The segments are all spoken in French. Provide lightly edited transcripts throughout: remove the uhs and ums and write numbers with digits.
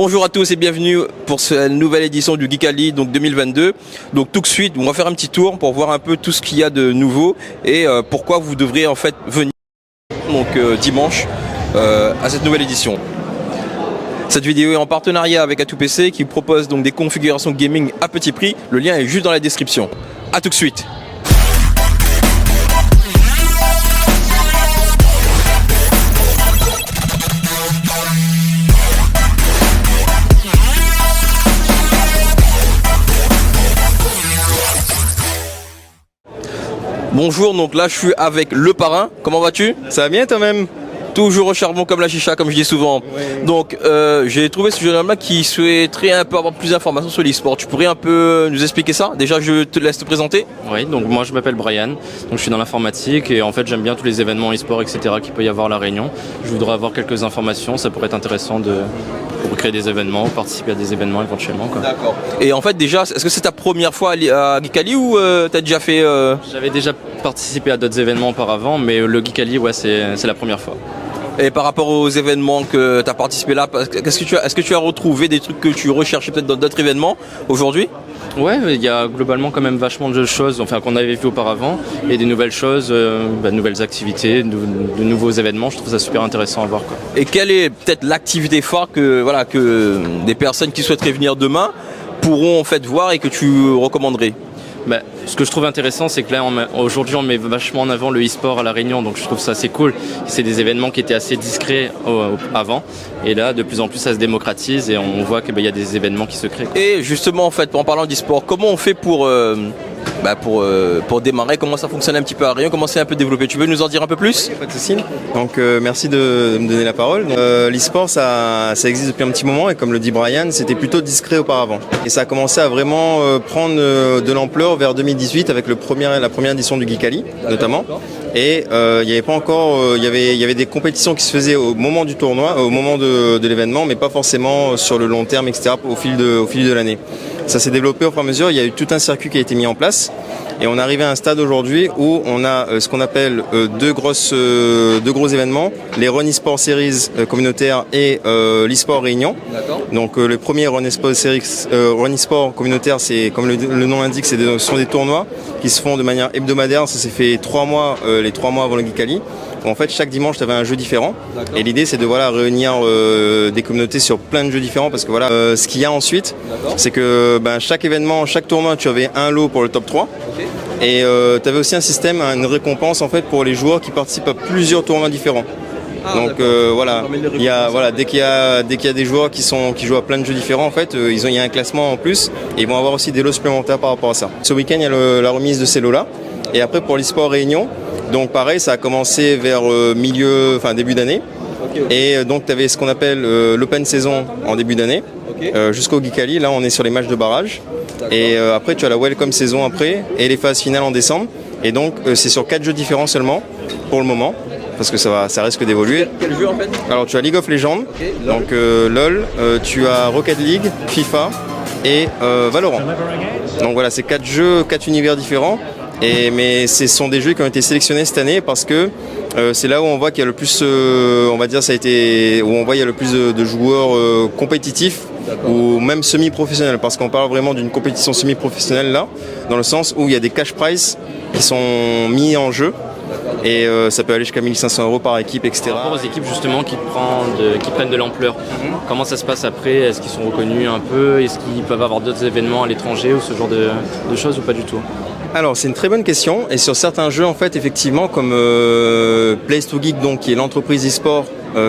Bonjour à tous et bienvenue pour cette nouvelle édition du Geekali donc 2022. Donc tout de suite, on va faire un petit tour pour voir un peu tout ce qu'il y a de nouveau et pourquoi vous devriez en fait venir donc dimanche à cette nouvelle édition. Cette vidéo est en partenariat avec A2PC qui propose donc des configurations gaming à petit prix. Le lien est juste dans la description. A tout de suite. Bonjour, donc là je suis avec le parrain. Comment vas-tu? Ça va bien toi-même? Toujours au charbon comme la chicha, comme je dis souvent. Oui. Donc j'ai trouvé ce jeune homme-là qui souhaiterait un peu avoir plus d'informations sur l'e-sport. Tu pourrais un peu nous expliquer ça? Déjà je te laisse te présenter. Oui, donc moi je m'appelle Brian, donc je suis dans l'informatique et en fait j'aime bien tous les événements e-sport etc. qu'il peut y avoir à La Réunion. Je voudrais avoir quelques informations, ça pourrait être intéressant pour créer des événements, participer à des événements éventuellement. D'accord. Et en fait déjà, est-ce que c'est ta première fois à Geekali ou t'as déjà fait J'avais déjà participé à d'autres événements auparavant, mais le Geekali, ouais, c'est la première fois. Et par rapport aux événements que tu as participé là, est-ce que tu as retrouvé des trucs que tu recherchais peut-être dans d'autres événements aujourd'hui? Ouais, il y a globalement quand même vachement de choses enfin, qu'on avait vu auparavant et des nouvelles choses, nouvelles activités, de nouveaux événements. Je trouve ça super intéressant à voir, quoi. Et quelle est peut-être l'activité phare que des personnes qui souhaiteraient venir demain pourront en fait voir et que tu recommanderais? Ce que je trouve intéressant, c'est que là, aujourd'hui, on met vachement en avant le e-sport à La Réunion, donc je trouve ça assez cool. C'est des événements qui étaient assez discrets avant, et là, de plus en plus, ça se démocratise et on voit qu'il y a des événements qui se créent, quoi. Et justement, en fait, en parlant d'e-sport, comment on fait pour démarrer? Comment ça fonctionne un petit peu à Réunion? Comment c'est un peu développé? Tu veux nous en dire un peu plus? Oui, pas de souci. Donc merci de me donner la parole. L'e-sport ça existe depuis un petit moment et comme le dit Brian, c'était plutôt discret auparavant. Et ça a commencé à vraiment prendre de l'ampleur vers 2018 avec la première édition du Geekali notamment. Et il n'y avait pas encore, il y avait des compétitions qui se faisaient au moment du tournoi, au moment de l'événement, mais pas forcément sur le long terme, etc. au fil de l'année. Ça s'est développé au fur et à mesure, il y a eu tout un circuit qui a été mis en place et on est arrivé à un stade aujourd'hui où on a ce qu'on appelle deux gros événements, les Run eSport Series communautaires et l'eSport Réunion. Donc le premier Run eSport Series, Run eSport communautaire, c'est comme le nom l'indique, ce sont des tournois qui se font de manière hebdomadaire, ça s'est fait 3 mois, les 3 mois avant le Geekali. En fait, chaque dimanche, tu avais un jeu différent. Et l'idée, c'est de réunir des communautés sur plein de jeux différents. Parce que ce qu'il y a ensuite, c'est que chaque événement, chaque tournoi, tu avais un lot pour le top 3. Et tu avais aussi un système, une récompense en fait pour les joueurs qui participent à plusieurs tournois différents. Donc dès qu'il y a des joueurs qui jouent à plein de jeux différents, en fait, il y a un classement en plus. Et ils vont avoir aussi des lots supplémentaires par rapport à ça. Ce week-end, il y a la remise de ces lots-là. Et après, pour l'eSport Réunion, donc pareil, ça a commencé vers début d'année. Et donc tu avais ce qu'on appelle l'open saison en début d'année, jusqu'au Geekali. Là on est sur les matchs de barrage. Et après tu as la welcome saison après et les phases finales en décembre. Et donc c'est sur 4 jeux différents seulement pour le moment. Parce que ça risque d'évoluer. Quel jeu en fait? Alors tu as League of Legends, donc LOL, tu as Rocket League, FIFA et Valorant. Donc voilà, c'est 4 jeux, 4 univers différents. Mais ce sont des jeux qui ont été sélectionnés cette année parce que c'est là où on voit qu'il y a le plus, où on voit il y a le plus de joueurs compétitifs ou même semi-professionnels, parce qu'on parle vraiment d'une compétition semi-professionnelle là, dans le sens où il y a des cash prizes qui sont mis en jeu. Et ça peut aller jusqu'à 1 500 € par équipe, etc. Par rapport aux équipes justement qui prennent de l'ampleur, comment ça se passe après? Est-ce qu'ils sont reconnus un peu? Est-ce qu'ils peuvent avoir d'autres événements à l'étranger ou ce genre de choses ou pas du tout? Alors c'est une très bonne question et sur certains jeux en fait effectivement comme Place to Geek donc qui est l'entreprise e-sport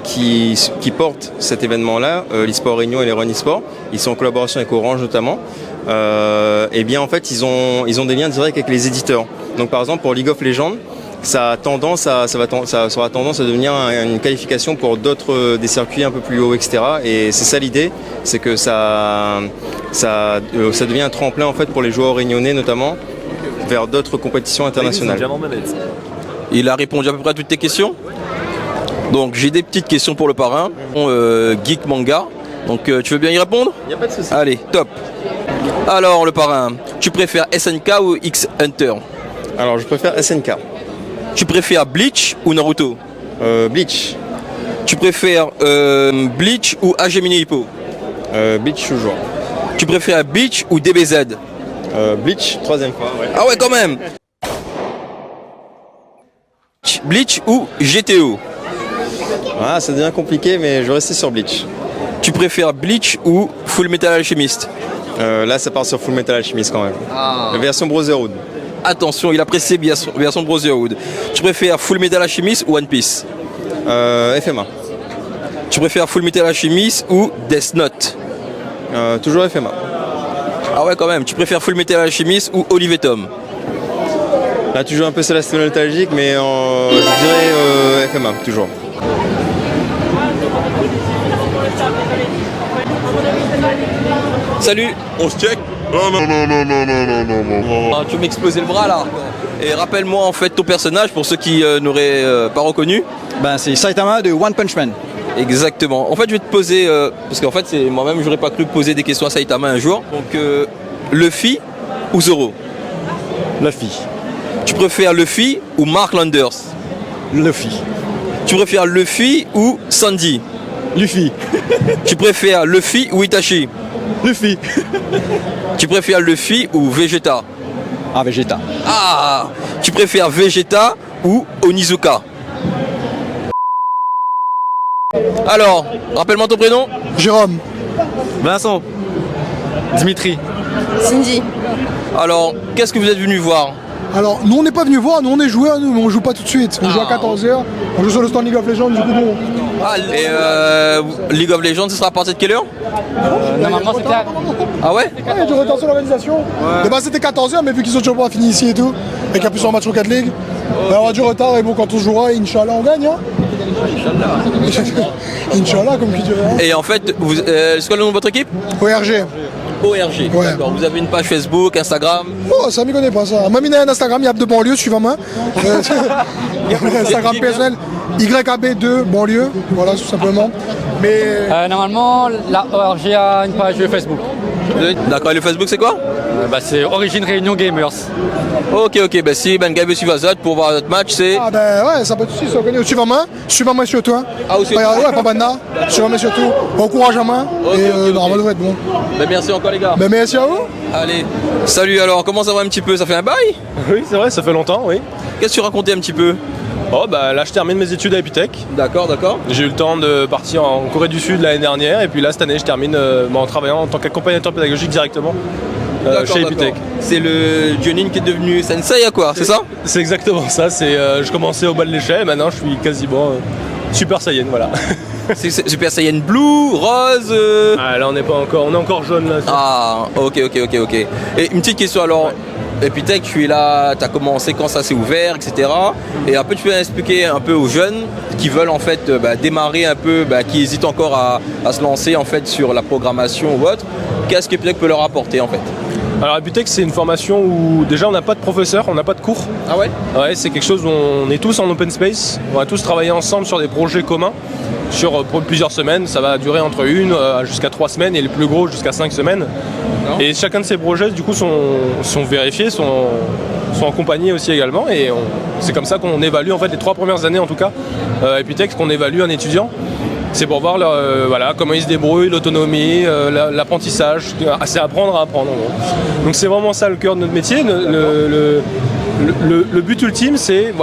qui porte cet événement là, l'eSport Réunion et les Run eSport, ils sont en collaboration avec Orange notamment. Et bien en fait ils ont des liens directs avec les éditeurs. Donc par exemple pour League of Legends, ça aura tendance à devenir une qualification pour d'autres des circuits un peu plus hauts, etc. Et c'est ça l'idée, c'est que ça devient un tremplin en fait pour les joueurs réunionnais notamment vers d'autres compétitions internationales. Il a répondu à peu près à toutes tes questions. Donc j'ai des petites questions pour le parrain. Geek Manga. Donc tu veux bien y répondre? Il n'y a pas de souci. Allez, top. Alors le parrain, tu préfères SNK ou X Hunter? Alors je préfère SNK. Tu préfères Bleach ou Naruto? Bleach. Tu préfères Bleach ou Hajime no Ippo? Bleach toujours. Tu préfères Bleach ou DBZ? Bleach, troisième fois. Ouais. Ah ouais, quand même. Bleach ou GTO? Ah, ça devient compliqué, mais je vais rester sur Bleach. Tu préfères Bleach ou Full Metal Alchemist? Là, ça part sur Full Metal Alchemist quand même. La version Brotherhood. Attention, il a précisé version Brotherhood. Tu préfères Full Metal Alchemist ou One Piece? FMA. Tu préfères Full Metal Alchemist ou Death Note? Toujours FMA. Ah ouais, quand même. Tu préfères Full Metal Alchemist ou Olive et Tom? Là, tu joues un peu Celestial nostalgique, mais je dirais FMA, toujours. Salut. On se check? Non. Ah, tu veux m'exploser le bras là? Et rappelle-moi en fait ton personnage pour ceux qui n'auraient pas reconnu. Ben, c'est Saitama de One Punch Man. Exactement. En fait, je vais te poser, parce qu'en fait, c'est moi-même, j'aurais pas cru poser des questions à Saitama un jour. Donc, Luffy ou Zoro? Luffy. Tu préfères Luffy ou Mark Landers? Luffy. Tu préfères Luffy ou Sandy? Luffy. Tu préfères Luffy ou Itachi? Luffy. Tu préfères Luffy ou Vegeta? Ah, Vegeta. Ah! Tu préfères Vegeta ou Onizuka? Alors, rappelle-moi ton prénom. Jérôme. Vincent. Dimitri. Cindy. Alors, qu'est-ce que vous êtes venu voir? Alors, nous on n'est pas venu voir, nous on est joueurs, nous, mais on joue pas tout de suite. On joue à 14h, on joue sur le stand League of Legends, du coup bon. Et League of Legends, ce sera à partir de quelle heure? Normalement, c'était à... Ah ouais? Il y a du retard sur l'organisation. De base c'était 14h, mais vu qu'ils ont toujours pas fini ici et tout, et qu'il y a plus sur match Rocket League, il y aura du retard et bon, quand on jouera, Inch'Allah, on gagne. Hein. Inch'Allah, comme qui dirait. Et en fait, c'est quoi le nom de votre équipe? ORG. ORG. Ouais. D'accord. Vous avez une page Facebook, Instagram? Oh, ça m'y connaît pas ça. Moi, il y a un Instagram, Yab de banlieue, suivez-moi. Instagram personnel, YAB2 banlieue, voilà, tout simplement. Mais Normalement, la ORG a une page Facebook. D'accord. Et le Facebook, c'est quoi? C'est Origin Réunion Gamers. Ok. Ben si Ben Gabe suit Vazot pour voir notre match, c'est. ah ben ouais, ça peut être aussi, ça connaît. Suivez-moi sur toi. Ah, aussi. Ouais, pas Banda. Suivez-moi sur tout. Encourage à main. Ok, Et ok. normalement, ça devrait être bon. Ben merci encore les gars. Ben merci à vous. Allez. Salut alors. Comment ça va un petit peu? Ça fait un bail? Oui, c'est vrai, ça fait longtemps, oui. Qu'est-ce que tu racontais un petit peu? Oh, bah là, je termine mes études à Epitech. D'accord. J'ai eu le temps de partir en Corée du Sud l'année dernière, et puis là, cette année, je termine en travaillant en tant qu'accompagnateur pédagogique directement chez Epitech. C'est le Jonin qui est devenu sensei à quoi? C'est ça? C'est exactement ça. Je commençais au bas de l'échelle, et maintenant, je suis quasiment Super Saiyan, voilà. C'est Super Saiyan Blue, Rose. Ah, là, on est encore jaune là. Ah, ok. Et une petite question alors. Epitech, tu es là, tu as commencé quand ça s'est ouvert, etc. Et un peu, tu peux expliquer un peu aux jeunes qui veulent en fait démarrer un peu, qui hésitent encore à se lancer en fait sur la programmation ou autre. Qu'est-ce qu'Epitech peut leur apporter en fait? Alors Epitech, c'est une formation où déjà on n'a pas de professeur, on n'a pas de cours. Ah ouais? Ouais, c'est quelque chose où on est tous en open space, on va tous travailler ensemble sur des projets communs sur plusieurs semaines. Ça va durer entre 1 jusqu'à 3 semaines et les plus gros jusqu'à 5 semaines. Et chacun de ces projets du coup sont vérifiés, sont accompagnés aussi également, et c'est comme ça qu'on évalue en fait les 3 premières années en tout cas Epitech, qu'on évalue un étudiant. C'est pour voir comment il se débrouille, l'autonomie, l'apprentissage, c'est apprendre à apprendre en gros. Donc c'est vraiment ça le cœur de notre métier. Le but ultime, c'est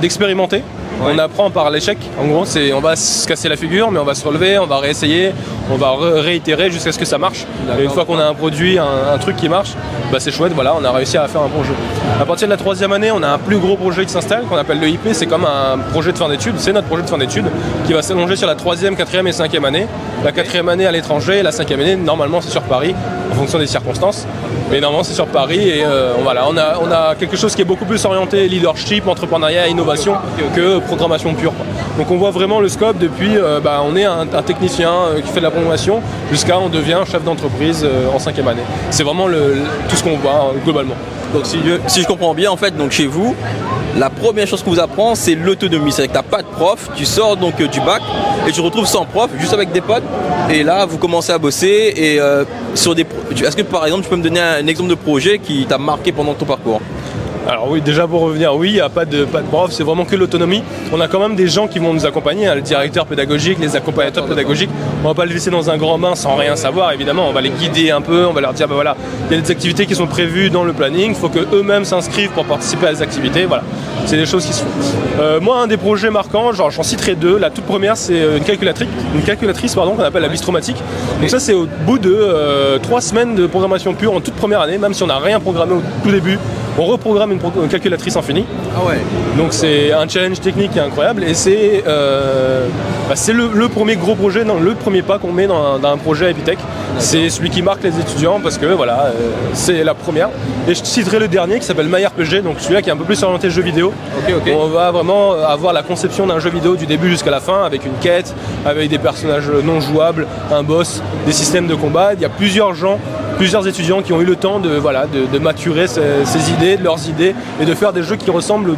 d'expérimenter. Ouais. On apprend par l'échec. En gros, on va se casser la figure, mais on va se relever, on va réessayer, on va réitérer jusqu'à ce que ça marche. Et une fois qu'on a un produit, un truc qui marche, c'est chouette, on a réussi à faire un bon jeu. À partir de la 3e année, on a un plus gros projet qui s'installe, qu'on appelle le IP. C'est comme un projet de fin d'études, c'est notre projet de fin d'études, qui va s'allonger sur la 3e, 4e et 5e année. La 4e année à l'étranger, la 5e année, normalement, c'est sur Paris, en fonction des circonstances. Mais normalement, c'est sur Paris, et on a quelque chose qui est beaucoup plus orienté leadership, entrepreneuriat, innovation, que programmation pure. Donc on voit vraiment le scope depuis, on est un technicien qui fait de la programmation, jusqu'à on devient chef d'entreprise en 5e année. C'est vraiment tout ce qu'on voit globalement. Donc si je comprends bien, en fait, donc chez vous, la première chose qu'on vous apprend, c'est l'autonomie. C'est-à-dire que tu n'as pas de prof, tu sors donc du bac et tu te retrouves sans prof, juste avec des potes. Et là, vous commencez à bosser. Et est-ce que par exemple, tu peux me donner un exemple de projet qui t'a marqué pendant ton parcours? Alors oui, déjà pour revenir, oui, il n'y a pas de prof, c'est vraiment que l'autonomie. On a quand même des gens qui vont nous accompagner, hein, le directeur pédagogique, les accompagnateurs pédagogiques. On va pas les laisser dans un grand bain sans rien savoir, évidemment. On va les guider un peu, on va leur dire, bah voilà, il y a des activités qui sont prévues dans le planning, il faut qu'eux-mêmes s'inscrivent pour participer à des activités, voilà. C'est des choses qui se font. Moi, un des projets marquants, j'en citerai deux. La toute première, c'est une calculatrice qu'on appelle la Bistromatique. Donc ça, c'est au bout de 3 semaines de programmation pure en toute première année, même si on n'a rien programmé au tout début. On reprogramme une calculatrice infinie. Ah ouais. Donc c'est un challenge technique qui est incroyable et c'est le premier gros projet, le premier pas qu'on met dans un projet Epitech. C'est celui qui marque les étudiants parce que voilà, c'est la première. Et je citerai le dernier qui s'appelle MyRPG, donc celui-là qui est un peu plus orienté jeu vidéo. Ok. On va vraiment avoir la conception d'un jeu vidéo du début jusqu'à la fin avec une quête, avec des personnages non jouables, un boss, des systèmes de combat. Il y a plusieurs étudiants qui ont eu le temps de maturer ces idées, leurs idées, et de faire des jeux qui ressemblent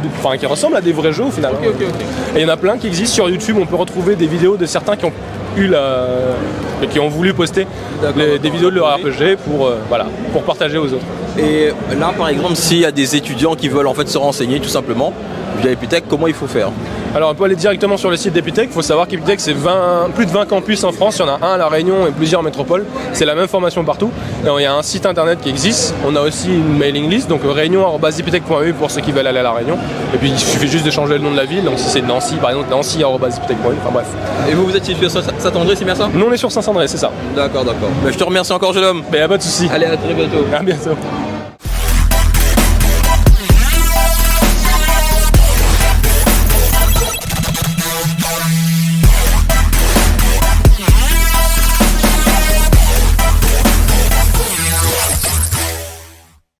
à des vrais jeux au final. Ok. Et il y en a plein qui existent sur YouTube, on peut retrouver des vidéos de certains qui ont qui ont voulu poster des vidéos de leur RPG pour partager aux autres. Et là, par exemple, s'il y a des étudiants qui veulent en fait se renseigner tout simplement via Epitech, comment il faut faire? Alors on peut aller directement sur le site d'Epitech. Il faut savoir qu'Epitech c'est plus de 20 campus en France, il y en a un à La Réunion et plusieurs métropoles. C'est la même formation partout. Et il y a un site internet qui existe. On a aussi une mailing list, donc réunion@epitech.eu pour ceux qui veulent aller à La Réunion. Et puis il suffit juste de changer le nom de la ville. Donc si c'est Nancy, par exemple, Nancy@epitech.eu. Enfin bref. Et vous êtes situé sur Saint-André, c'est bien ça? Nous on est sur Saint-André, c'est ça. D'accord. Je te remercie encore, jeune homme. Mais y a pas de souci. Allez, à très bientôt. À bientôt.